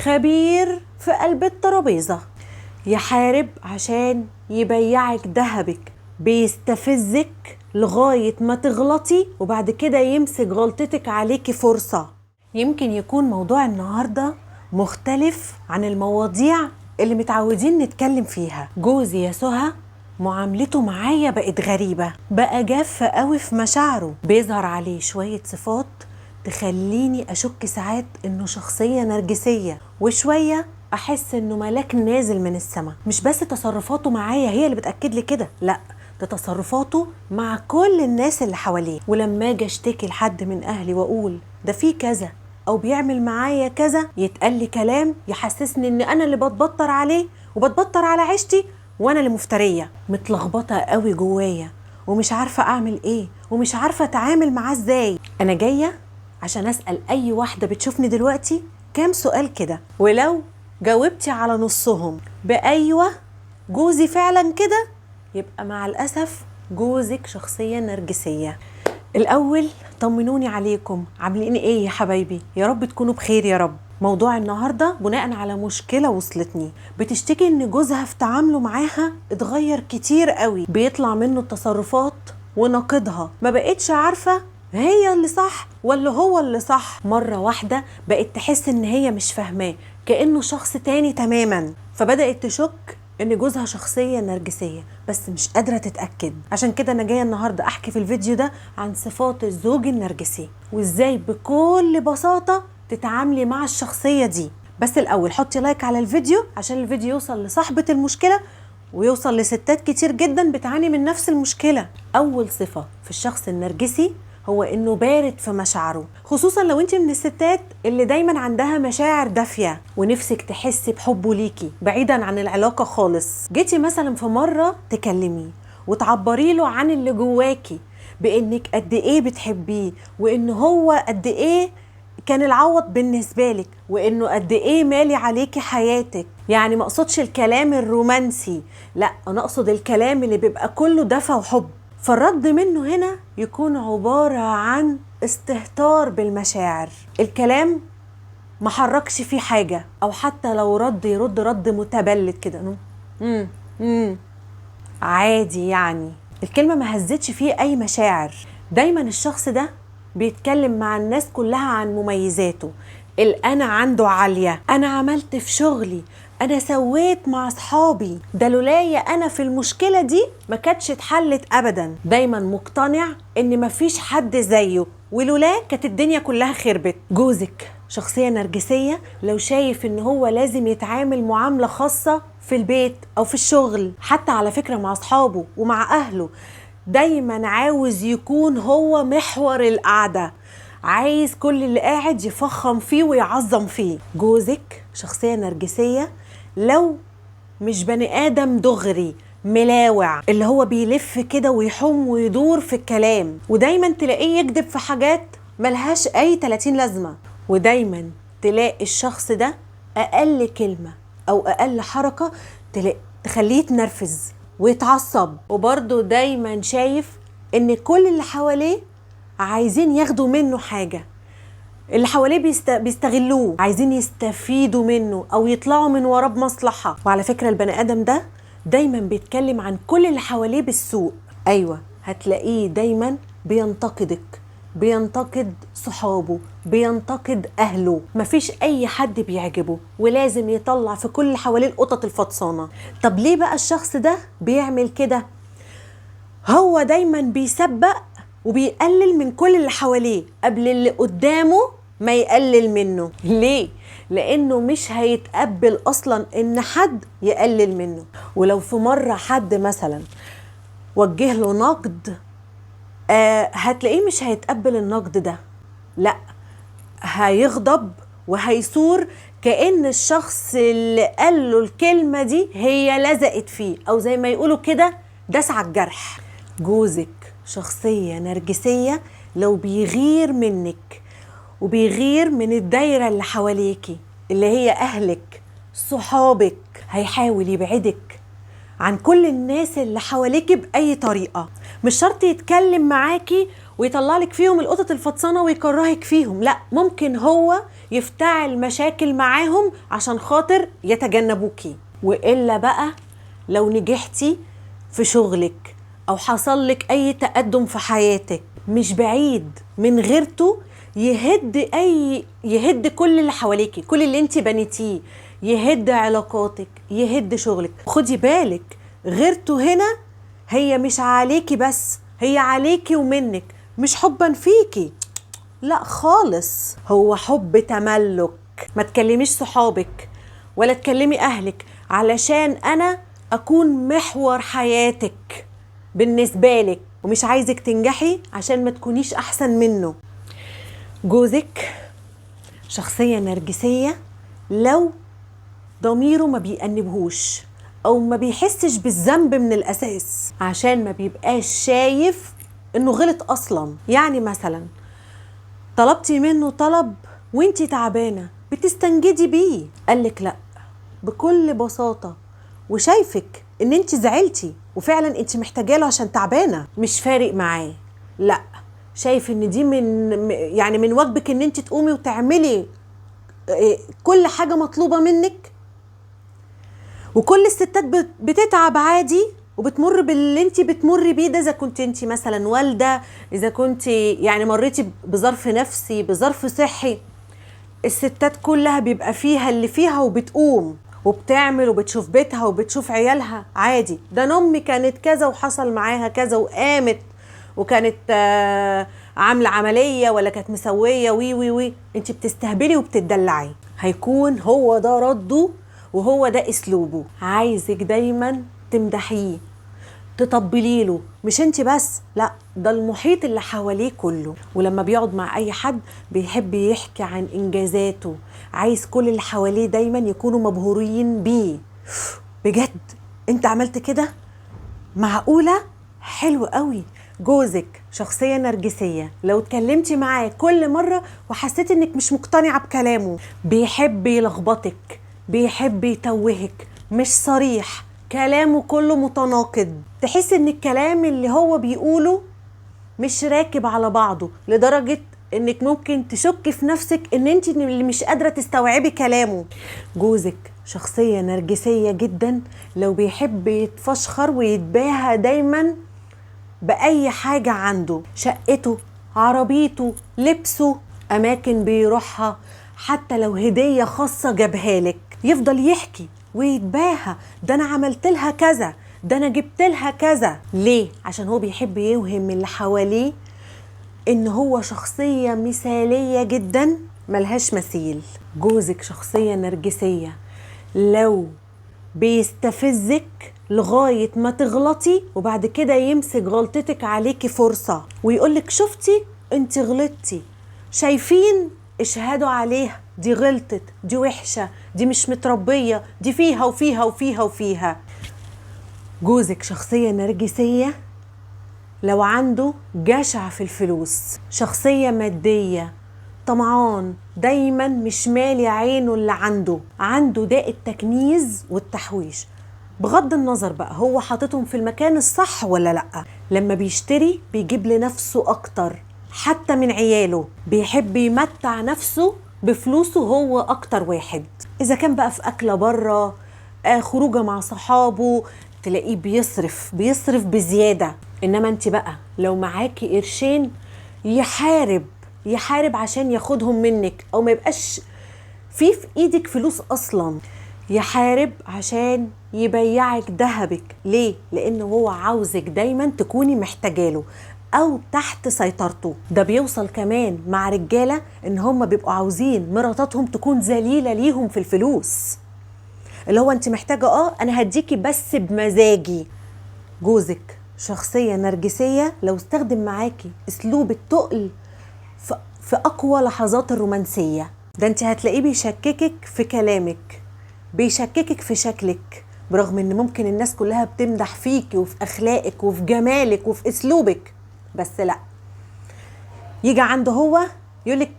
خبير في قلب الترابيزة، يحارب عشان يبيعك ذهبك، بيستفزك لغاية ما تغلطي وبعد كده يمسك غلطتك عليكي فرصة. يمكن يكون موضوع النهاردة مختلف عن المواضيع اللي متعودين نتكلم فيها. جوزي يا سهى معاملته معايا بقت غريبة، بقى جاف قوي في مشاعره، بيظهر عليه شوية صفات تخليني أشك ساعات إنه شخصية نرجسية، وشوية أحس إنه ملاك نازل من السماء. مش بس تصرفاته معايا هي اللي بتأكد لي كده، لأ، ده تصرفاته مع كل الناس اللي حواليه. ولما أجي أشتكي لحد من أهلي وأقول ده فيه كذا أو بيعمل معايا كذا، يتقال لي كلام يحسسني إن أنا اللي بتبطر عليه وبتبطر على عيشتي وأنا اللي مفترية. متلخبطة قوي جوايا ومش عارفة أعمل إيه ومش عارفة أتعامل معاه إزاي. أنا جاية عشان أسأل أي واحدة بتشوفني دلوقتي كام سؤال كده، ولو جاوبتي على نصهم بأيوة جوزي فعلا كده، يبقى مع الأسف جوزك شخصية نرجسية. الأول طمنوني عليكم، عاملين إيه يا حبايبي؟ يا رب تكونوا بخير يا رب. موضوع النهاردة بناء على مشكلة وصلتني، بتشتكي إن جوزها في تعامله معاها اتغير كتير قوي، بيطلع منه التصرفات ونقدها، ما بقتش عارفة هي اللي صح ولا هو اللي صح. مرة واحدة بقت تحس إن هي مش فاهماه، كأنه شخص تاني تماما، فبدأت تشك إن جوزها شخصية نرجسية بس مش قادرة تتأكد. عشان كده أنا جاية النهاردة أحكي في الفيديو ده عن صفات الزوج النرجسي وإزاي بكل بساطة تتعاملي مع الشخصية دي. بس الأول حطي لايك على الفيديو عشان الفيديو يوصل لصاحبة المشكلة ويوصل لستات كتير جدا بتعاني من نفس المشكلة. أول صفة في الشخص النرجسي هو إنه بارد في مشاعره، خصوصا لو انت من الستات اللي دايما عندها مشاعر دافية ونفسك تحسي بحبه ليكي بعيدا عن العلاقة خالص. جيتي مثلا في مرة تكلميه وتعبري له عن اللي جواكي بإنك قد إيه بتحبيه، وإنه هو قد إيه كان العوض بالنسبة لك، وإنه قد إيه مالي عليكي حياتك. يعني ما اقصدش الكلام الرومانسي، لا، أنا أقصد الكلام اللي بيبقى كله دفى وحب. فالرد منه هنا يكون عبارة عن استهتار بالمشاعر، الكلام ما حركش فيه حاجة، أو حتى لو يرد رد متبلد كده، عادي، يعني الكلمة ما هزتش فيه أي مشاعر. دايما الشخص ده بيتكلم مع الناس كلها عن مميزاته، الأنا عنده عالية، أنا عملت في شغلي، أنا سويت مع أصحابي، ده لولايا أنا في المشكلة دي ما كانتش اتحلت أبدا. دايما مقتنع إن مفيش حد زيه، ولولا كانت الدنيا كلها خربت. جوزك شخصية نرجسية لو شايف إن هو لازم يتعامل معاملة خاصة في البيت أو في الشغل، حتى على فكرة مع أصحابه ومع أهله، دايما عاوز يكون هو محور القعدة، عايز كل اللي قاعد يفخم فيه ويعظم فيه. جوزك شخصية نرجسية لو مش بني آدم دغري ملاوع، اللي هو بيلف كده ويحوم ويدور في الكلام، ودايما تلاقيه يكذب في حاجات ملهاش أي 30 لازمة، ودايما تلاقي الشخص ده أقل كلمة أو أقل حركة تخليه يتنرفز ويتعصب. وبرضه دايما شايف إن كل اللي حواليه عايزين ياخدوا منه حاجة، اللي حواليه بيستغلوه، عايزين يستفيدوا منه أو يطلعوا من وراه بمصلحة. وعلى فكرة البني آدم ده دايما بيتكلم عن كل اللي حواليه بالسوء. أيوة، هتلاقيه دايما بينتقدك، بينتقد صحابه، بينتقد أهله، مفيش أي حد بيعجبه ولازم يطلع في كل اللي حواليه القطط الفطسانة. طب ليه بقى الشخص ده بيعمل كده؟ هو دايما بيسبق وبيقلل من كل اللي حواليه قبل اللي قدامه ما يقلل منه. ليه؟ لأنه مش هيتقبل أصلا إن حد يقلل منه. ولو في مرة حد مثلا وجه له نقد، هتلاقيه مش هيتقبل النقد ده، لا، هيغضب وهيثور، كأن الشخص اللي قال له الكلمة دي هي لزقت فيه، أو زي ما يقولوا كده داس على الجرح. جوزك شخصية نرجسية لو بيغير منك وبيغير من الدايرة اللي حواليكي اللي هي أهلك صحابك، هيحاول يبعدك عن كل الناس اللي حواليكي بأي طريقة. مش شرط يتكلم معاكي ويطلع لك فيهم القطط الفطسانة ويكرهك فيهم، لا، ممكن هو يفتعل مشاكل معاهم عشان خاطر يتجنبوكي. وإلا بقى لو نجحتي في شغلك أو حصل لك أي تقدم في حياتك، مش بعيد من غيرته يهد كل اللي حواليكي، كل اللي انت بنيتيه، يهد علاقاتك، يهد شغلك. خدي بالك غيرته هنا هي مش عليكي بس، هي عليكي ومنك، مش حبا فيكي، لا خالص، هو حب تملك. ما تكلميش صحابك ولا تكلمي اهلك علشان انا اكون محور حياتك بالنسبة لك، ومش عايزك تنجحي عشان ما تكونيش احسن منه. جوزك شخصية نرجسية لو ضميره ما بيأنبهوش او ما بيحسش بالذنب من الاساس، عشان ما بيبقاش شايف انه غلط اصلا. يعني مثلا طلبتي منه طلب وانتي تعبانة بتستنجدي بيه، قالك لا بكل بساطة وشايفك ان انتي زعلتي وفعلا انتي محتاجة له عشان تعبانة، مش فارق معاه، لا شايف ان دي من واجبك ان انتي تقومي وتعملي كل حاجة مطلوبة منك. وكل الستات بتتعب عادي وبتمر باللي انت بتمر بيه ده، اذا كنت انت مثلا والده، اذا كنت يعني مريتي بظرف نفسي، بظرف صحي. الستات كلها بيبقى فيها اللي فيها وبتقوم وبتعمل وبتشوف بيتها وبتشوف عيالها عادي. ده أنا امي كانت كذا وحصل معاها كذا وقامت وكانت عامله عمليه ولا كانت مسويه وي وي وي. انت بتستهبلي وبتدلعي. هيكون هو ده رده وهو ده اسلوبه. عايزك دايما تمدحيه، تطبلي له، مش انت بس، لا ده المحيط اللي حواليه كله. ولما بيقعد مع اي حد بيحب يحكي عن انجازاته، عايز كل اللي حواليه دايما يكونوا مبهورين بيه. بجد انت عملت كده؟ معقولة؟ حلو قوي. جوزك شخصية نرجسية، لو اتكلمتي معاه كل مرة وحسيت انك مش مقتنعة بكلامه، بيحب يلخبطك، بيحب يتوهك، مش صريح، كلامه كله متناقض، تحس ان الكلام اللي هو بيقوله مش راكب على بعضه، لدرجة انك ممكن تشك في نفسك ان انت اللي مش قادرة تستوعبي كلامه. جوزك شخصية نرجسية جدا، لو بيحب يتفشخر ويتباهى دايما بأي حاجة عنده، شقته، عربيته، لبسه، أماكن بيروحها، حتى لو هدية خاصة جابها لك، يفضل يحكي ويتباهى، ده أنا عملت لها كذا، ده أنا جبت لها كذا. ليه؟ عشان هو بيحب يوهم اللي حواليه إن هو شخصية مثالية جدا ملهاش مثيل. جوزك شخصية نرجسية، لو بيستفزك لغاية ما تغلطي وبعد كده يمسك غلطتك عليكي فرصة ويقولك شفتي انت غلطتي، شايفين اشهدوا عليها، دي غلطت، دي وحشة، دي مش متربية، دي فيها وفيها وفيها وفيها. جوزك شخصية نرجسية لو عنده جشع في الفلوس، شخصية مادية، طمعان، دايما مش مالي عينه اللي عنده داء التكنيز والتحويش، بغض النظر بقى هو حاططهم في المكان الصح ولا لأ. لما بيشتري بيجيب لنفسه أكتر حتى من عياله، بيحب يمتع نفسه بفلوسه هو أكتر واحد. إذا كان بقى في أكلة برا، خروجة مع صحابه، تلاقيه بيصرف بزيادة. إنما انت بقى لو معاكي قرشين يحارب عشان ياخدهم منك، او ما يبقاش في ايدك فلوس اصلا، يحارب عشان يبيعك ذهبك. ليه؟ لانه هو عاوزك دايما تكوني محتاجاله او تحت سيطرته. ده بيوصل كمان مع رجالة ان هم بيبقوا عاوزين مراتاتهم تكون ذليلة ليهم في الفلوس، اللي هو انت محتاجة انا هديكي بس بمزاجي. جوزك شخصية نرجسية لو استخدم معاكي اسلوب التقل في أقوى لحظات الرومانسية، ده انت هتلاقيه بيشككك في كلامك، بيشككك في شكلك، برغم ان ممكن الناس كلها بتمدح فيك وفي أخلاقك وفي جمالك وفي أسلوبك، بس لا، يجي عنده هو يقولك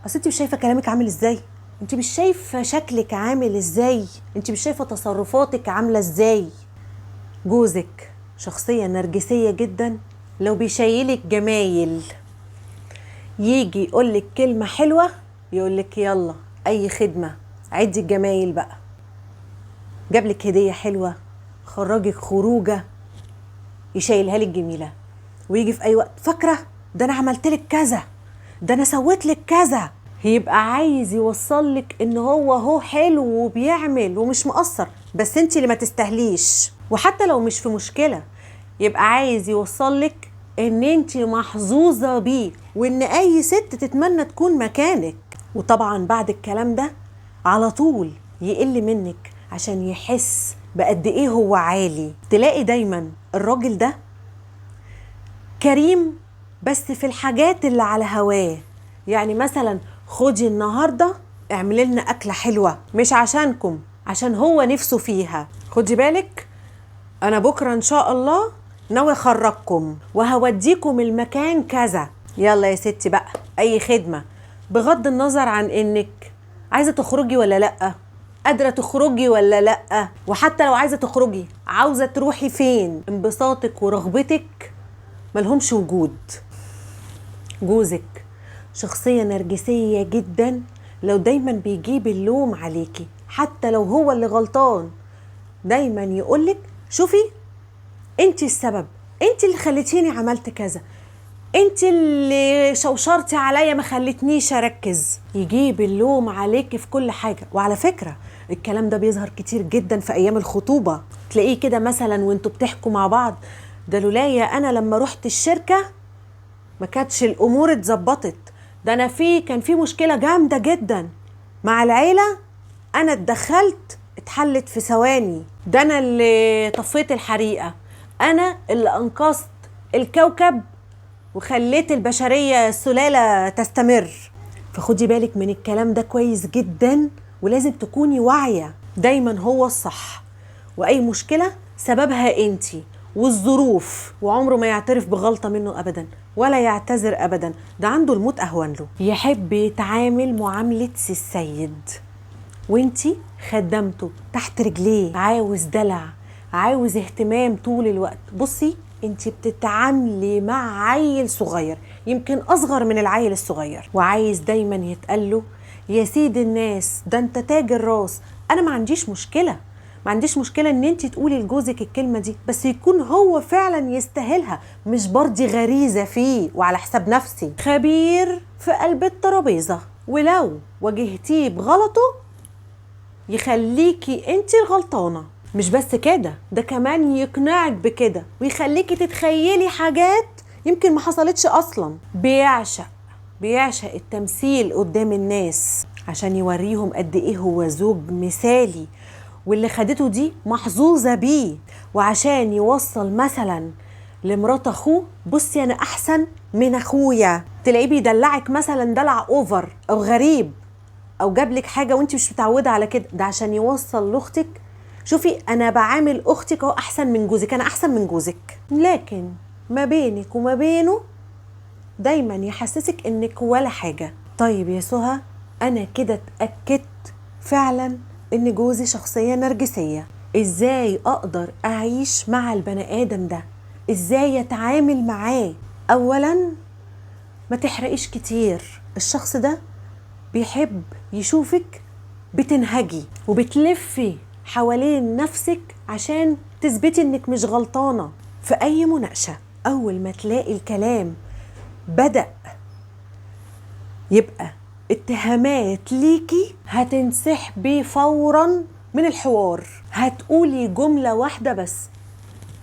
أصل انت مش شايفة كلامك عامل ازاي، انت مش شايفة شكلك عامل ازاي، انت مش شايفة تصرفاتك عاملة ازاي. جوزك شخصية نرجسية جدا لو بيشيلك جمايل، يجي يقولك كلمة حلوة يقولك يلا اي خدمة، عدي الجمايل بقى، جابلك هدية حلوة، خرجك خروجة، يشيلها لك جميلة، ويجي في اي وقت فاكرة ده انا عملتلك كذا، ده انا سويتلك كذا. يبقى عايز يوصلك ان هو حلو وبيعمل ومش مقصر، بس انت اللي ما تستهليش. وحتى لو مش في مشكلة، يبقى عايز يوصلك ان انت محظوظة بيه، وان اي ست تتمنى تكون مكانك. وطبعا بعد الكلام ده على طول يقل منك عشان يحس بقد ايه هو عالي. تلاقي دايما الراجل ده كريم بس في الحاجات اللي على هواه. يعني مثلا خدي النهاردة اعملي لنا أكلة حلوة، مش عشانكم، عشان هو نفسه فيها. خدي بالك أنا بكرة إن شاء الله ناوي أخرجكم وهوديكم المكان كذا. يلا يا ستي بقى أي خدمة، بغض النظر عن إنك عايزة تخرجي ولا لأ، قادرة تخرجي ولا لأ، وحتى لو عايزة تخرجي عاوزة تروحي فين. انبساطك ورغبتك ملهمش وجود. جوزك شخصية نرجسية جدا، لو دايما بيجيب اللوم عليكي حتى لو هو اللي غلطان، دايما يقولك شوفي انت السبب، انت اللي خليتيني عملت كذا، انت اللي شوشرتي عليا ما خلتنيش اركز. يجيب اللوم عليكي في كل حاجة. وعلى فكرة الكلام ده بيظهر كتير جدا في ايام الخطوبة. تلاقيه كده مثلا وانتوا بتحكوا مع بعض، ده لولايا انا لما رحت الشركة ما كانتش الامور اتظبطت، ده انا كان في مشكله جامده جدا مع العيله، انا اتدخلت اتحلت في ثواني، ده انا اللي طفيت الحريقه، انا اللي انقذت الكوكب وخليت البشريه السلاله تستمر. فخدي بالك من الكلام ده كويس جدا، ولازم تكوني واعيه دايما هو الصح، واي مشكله سببها انتي والظروف، وعمره ما يعترف بغلطة منه أبدا ولا يعتذر أبدا، ده عنده الموت أهون له. يحب يتعامل معاملة السيد وانتي خدمته تحت رجليه، عاوز دلع، عاوز اهتمام طول الوقت. بصي انتي بتتعاملي مع عيل صغير، يمكن أصغر من العيل الصغير، وعايز دايما يتقاله يا سيد الناس، ده انت تاج الراس. أنا ما عنديش مشكلة، ما عنديش مشكلة ان انت تقولي لجوزك الكلمة دي، بس يكون هو فعلا يستاهلها، مش برضي غريزة فيه وعلى حساب نفسي. خبير في قلب الترابيزة، ولو واجهتيه بغلطه يخليكي انت الغلطانة. مش بس كده، ده كمان يقنعك بكده ويخليكي تتخيلي حاجات يمكن ما حصلتش اصلا. بيعشق التمثيل قدام الناس عشان يوريهم قد ايه هو زوج مثالي، واللي خدته دي محظوظة بيه، وعشان يوصل مثلا لمرات اخوه بصي انا احسن من اخويا. تلاقيه بيدلعك مثلا دلع اوفر او غريب، او جابلك حاجة وانت مش متعودة على كده، ده عشان يوصل لاختك شوفي انا بعامل اختك اهو احسن من جوزك، انا احسن من جوزك. لكن ما بينك وما بينه دايما يحسسك انك ولا حاجة. طيب يا سهى، انا كده اتأكدت فعلا ان جوزي شخصية نرجسية، ازاي اقدر اعيش مع البني ادم ده؟ ازاي اتعامل معاه؟ اولا ما تحرقيش كتير، الشخص ده بيحب يشوفك بتنهجي وبتلفي حوالين نفسك عشان تثبتي انك مش غلطانة في اي مناقشة. اول ما تلاقي الكلام بدأ يبقى اتهامات ليكي، هتنسحبي فورا من الحوار، هتقولي جملة واحدة بس،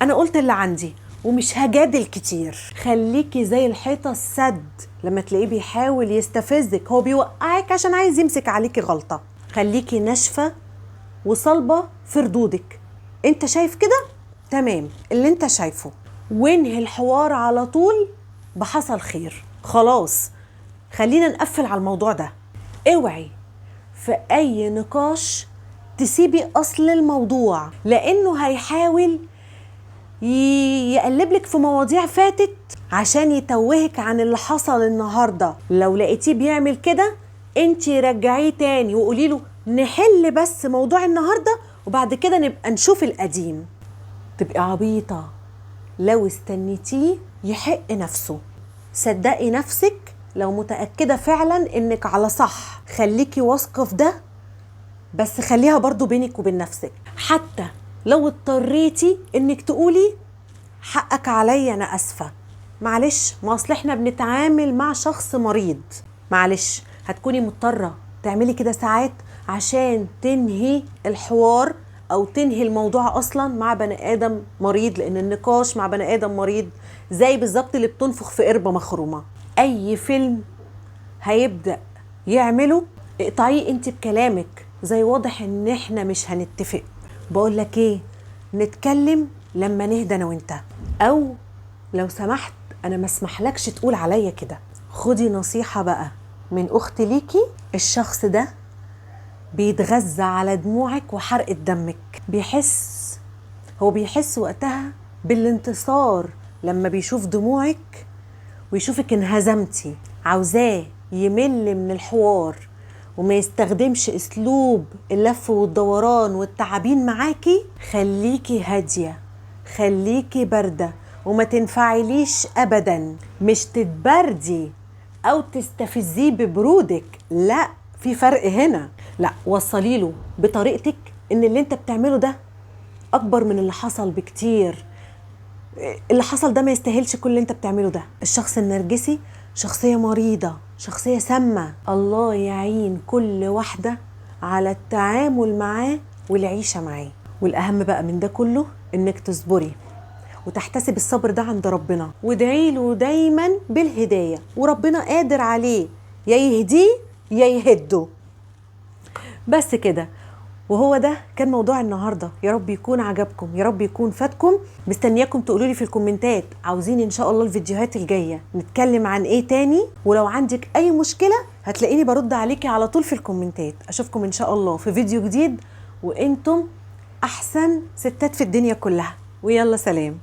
انا قلت اللي عندي ومش هجادل كتير. خليكي زي الحيطة السد، لما تلاقيه بيحاول يستفزك هو بيوقعك عشان عايز يمسك عليكي غلطة. خليكي ناشفة وصلبة في ردودك، انت شايف كده تمام اللي انت شايفه، وانهي الحوار على طول بحصل خير، خلاص خلينا نقفل على الموضوع ده. اوعي في اي نقاش تسيبي اصل الموضوع، لانه هيحاول يقلبلك في مواضيع فاتت عشان يتوهك عن اللي حصل النهاردة. لو لقيتيه بيعمل كده انتي رجعيه تاني وقولي له نحل بس موضوع النهاردة وبعد كده نبقى نشوف القديم. تبقى عبيطة لو استنيتيه يحق نفسه. صدقي نفسك لو متأكدة فعلا انك على صح خليكي واثقة في ده، بس خليها برضو بينك وبين نفسك. حتى لو اضطريتي انك تقولي حقك عليا انا اسفة، معلش، ما اصل احنا بنتعامل مع شخص مريض، معلش هتكوني مضطرة تعملي كده ساعات عشان تنهي الحوار او تنهي الموضوع اصلا مع بني ادم مريض، لان النقاش مع بني ادم مريض زي بالظبط اللي بتنفخ في قربة مخرومة. اي فيلم هيبدأ يعمله اقطعيه انت بكلامك، زي واضح ان احنا مش هنتفق، بقول لك ايه، نتكلم لما نهدى انا وانت، او لو سمحت انا ما اسمحلكش تقول عليا كده. خدي نصيحة بقى من اختي ليكي، الشخص ده بيتغذى على دموعك وحرقة دمك، بيحس وقتها بالانتصار لما بيشوف دموعك ويشوفك انهزمتي. عاوزاه يمل من الحوار وما يستخدمش اسلوب اللف والدوران والتعابين معاكي. خليكي هادية، خليكي باردة، وما تنفعليش ابدا، مش تتبردي او تستفزيه ببرودك، لا، في فرق هنا. لا، وصلي له بطريقتك ان اللي انت بتعمله ده اكبر من اللي حصل بكتير، اللي حصل ده ما يستاهلش كل اللي انت بتعمله ده. الشخص النرجسي شخصية مريضة، شخصية سامة، الله يعين كل واحدة على التعامل معاه والعيشة معاه. والأهم بقى من ده كله إنك تصبري وتحتسب الصبر ده عند ربنا، وادعي له دايما بالهداية، وربنا قادر عليه، يا يهديه يا يهده. بس كده، وهو ده كان موضوع النهارده. يا رب يكون عجبكم، يا رب يكون فاتكم. مستنياكم تقولوا لي في الكومنتات عاوزين ان شاء الله الفيديوهات الجايه نتكلم عن ايه تاني، ولو عندك اي مشكله هتلاقيني برد عليكي على طول في الكومنتات. اشوفكم ان شاء الله في فيديو جديد، وانتم احسن ستات في الدنيا كلها، ويلا سلام.